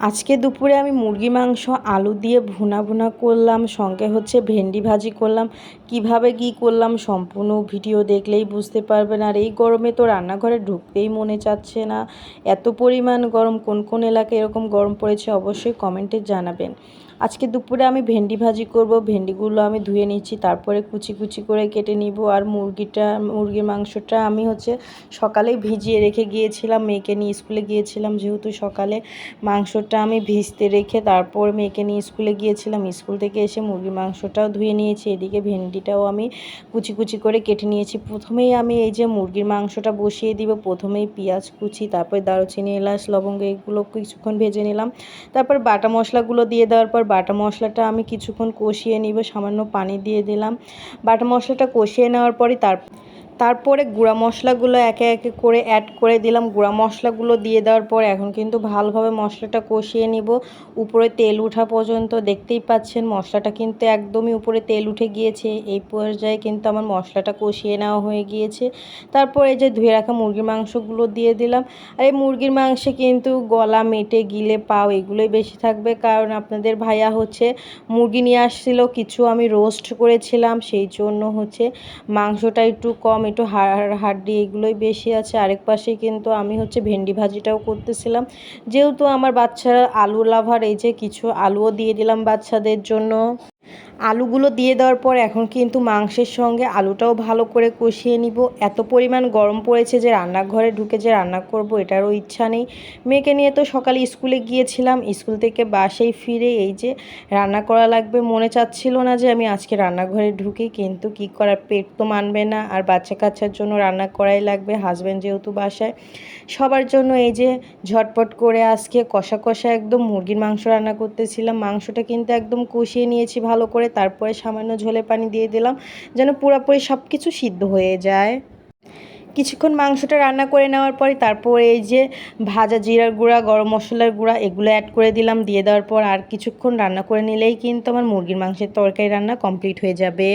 আজকে দুপুরে আমি মুরগি মাংস আলু দিয়ে ভুনা ভুনা করলাম, সঙ্গে হচ্ছে ভেন্ডি ভাজি করলাম। কিভাবে কি করলাম সম্পূর্ণ ভিডিও দেখলেই বুঝতে পারবেন। আর এই গরমে তো রান্নাঘরে ঢুকতেই মনে চাচ্ছে না, এত পরিমাণ গরম। কোন কোন এলাকায় এরকম গরম পড়েছে অবশ্যই কমেন্টে জানাবেন। আজকে দুপুরে আমি ভেন্ডি ভাজি করব। ভেন্ডিগুলো আমি ধুয়ে নিচ্ছি, তারপরে কুচি কুচি করে কেটে নিব। আর মুরগির মাংসটা আমি হচ্ছে সকালেই ভিজিয়ে রেখে গিয়েছিলাম, মেয়েকে নিয়ে স্কুলে গিয়েছিলাম যেহেতু সকালে। মাংসটা আমি ভিজতে রেখে তারপর মেয়েকে নিয়ে স্কুলে গিয়েছিলাম। স্কুল থেকে এসে মুরগির মাংসটাও ধুয়ে নিয়েছি, এদিকে ভেন্ডিটাও আমি কুচি কুচি করে কেটে নিয়েছি। প্রথমেই আমি এই যে মুরগির মাংসটা বসিয়ে দিব। প্রথমেই পেঁয়াজ কুচি, তারপর দারুচিনি, এলাচ, লবঙ্গ এগুলো কিছুক্ষণ ভেজে নিলাম। তারপর বাটা মশলাগুলো দিয়ে দেওয়ার পর বাটা মশলাটা আমি কিছুক্ষণ কষিয়ে নিব, সামান্য পানি দিয়ে দিলাম। বাটা মশলাটা কষিয়ে নেওয়ার পরই তারপরে গুঁড়া মশলাগুলো একে একে করে অ্যাড করে দিলাম। গুঁড়া মশলাগুলো দিয়ে দেওয়ার পর এখন কিন্তু ভালোভাবে মশলাটা কষিয়ে নিব, উপরে তেল ওঠা পর্যন্ত। দেখতেই পাচ্ছেন মশলাটা কিন্তু একদমই উপরে তেল উঠে গিয়েছে। এই পর্যায়ে কিন্তু আমার মশলাটা কষিয়ে নেওয়া হয়ে গিয়েছে। তারপর এই যে ধুয়ে রাখা মুরগির মাংসগুলো দিয়ে দিলাম। আর এই মুরগির মাংসে কিন্তু গলা, মেটে, গিলে, পাও এগুলোই বেশি থাকবে, কারণ আপনাদের ভাইয়া হচ্ছে মুরগি নিয়ে আসছিল, কিছু আমি রোস্ট করেছিলাম, সেই জন্য হচ্ছে মাংসটা একটু কম, একটু হাড্ডি এগুলোই বেশি আছে। আরেক পাশে কিন্তু আমি হচ্ছে ভেন্ডি ভাজিটাও করতেছিলাম, যেহেতু আমার বাচ্চারা আলু লাভার। এই যে কিছু আলুও দিয়ে দিলাম বাচ্চাদের জন্য। আলুগুলো দিয়ে দেওয়ার পর এখন কিন্তু মাংসের সঙ্গে আলুটাও ভালো করে কষিয়ে নিব। এত পরিমাণ গরম পড়েছে যে রান্নাঘরে ঢুকে যে রান্না করব এটারও ইচ্ছা নেই। মেয়েকে নিয়ে তো সকালে স্কুলে গিয়েছিলাম, স্কুল থেকে বাসায় ফিরে এই যে রান্না করা লাগবে, মনে চাচ্ছিল না যে আমি আজকে রান্নাঘরে ঢুকি, কিন্তু কি করার, পেট তো মানবে না। আর বাচ্চা কাচ্চার জন্য রান্না করাই লাগবে, হাজব্যান্ড যেহেতু বাসায়, সবার জন্য এই যে ঝটপট করে আজকে কষা কষা একদম মুরগির মাংস রান্না করতেছিলাম। মাংসটা কিন্তু একদম কষিয়ে নিয়েছি ভালো করে, তারপরে সামান্য ঝোলে পানি দিয়ে দিলাম যেন পুরোপুরি সব কিছু সিদ্ধ হয়ে যায়। কিছুক্ষণ মাংসটা রান্না করে নেওয়ার পরে তারপরে এই যে ভাজা জিরার গুঁড়া, গরম মশলার গুঁড়া এগুলো অ্যাড করে দিলাম। দিয়ে দেওয়ার পর আর কিছুক্ষণ রান্না করে নিলেই কিন্তু আমার মুরগির মাংসের তরকারি রান্না কমপ্লিট হয়ে যাবে।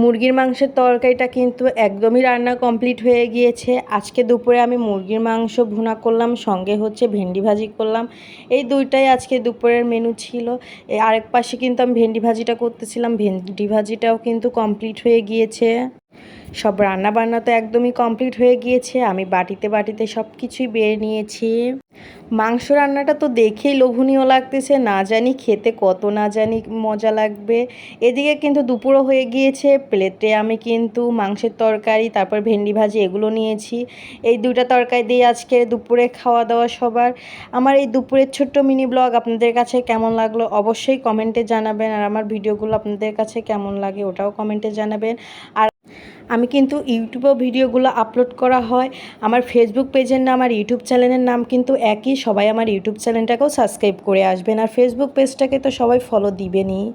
মুরগির মাংসের তরকারিটা কিন্তু একদমই রান্না কমপ্লিট হয়ে গিয়েছে। আজকে দুপুরে আমি মুরগির মাংস ভুনা করলাম, সঙ্গে হচ্ছে ভেন্ডি ভাজি করলাম। এই দুইটাই আজকে দুপুরের মেনু ছিল। আরেক পাশে কিন্তু আমি ভেন্ডি ভাজিটা করতেছিলাম, ভেন্ডি ভাজিটাও কিন্তু কমপ্লিট হয়ে গিয়েছে। সব রান্না বান্না তো একদমই কমপ্লিট হয়ে গিয়েছে। আমি বাটিতে বাটিতে সব কিছুই বেড়ে নিয়েছি। মাংস রান্নাটা তো দেখেই লোভনীয় লাগতেছে, না জানি খেতে কত না জানি মজা লাগবে। এদিকে কিন্তু দুপুরও হয়ে গিয়েছে। প্লেটে আমি কিন্তু মাংসের তরকারি, তারপর ভেন্ডি ভাজি এগুলো নিয়েছি। এই দুইটা তরকারি দিয়ে আজকে দুপুরে খাওয়া দাওয়া সবার। আমার এই দুপুরের ছোট্ট মিনি ব্লগ আপনাদের কাছে কেমন লাগলো অবশ্যই কমেন্টে জানাবেন। আর আমার ভিডিওগুলো আপনাদের কাছে কেমন লাগে ওটাও কমেন্টে জানাবেন। আর আমি কিন্তু ইউটিউবেও ভিডিওগুলো আপলোড করা হয়। আমার ফেসবুক পেজের নাম আর ইউটিউব চ্যানেলের নাম কিন্তু একই। সবাই আমার ইউটিউব চ্যানেলটাকেও সাবস্ক্রাইব করে আসবেন, আর ফেসবুক পেজটাকে তো সবাই ফলো দিবেনই।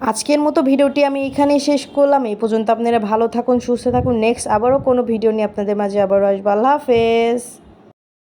আজকের মতো ভিডিওটি আমি এখানেই শেষ করলাম। এই পর্যন্ত আপনারা ভালো থাকুন, সুস্থ থাকুন। নেক্সট আবারও কোনো ভিডিও নিয়ে আপনাদের মাঝে আবারও আসবো। আল্লাহ হাফেজ।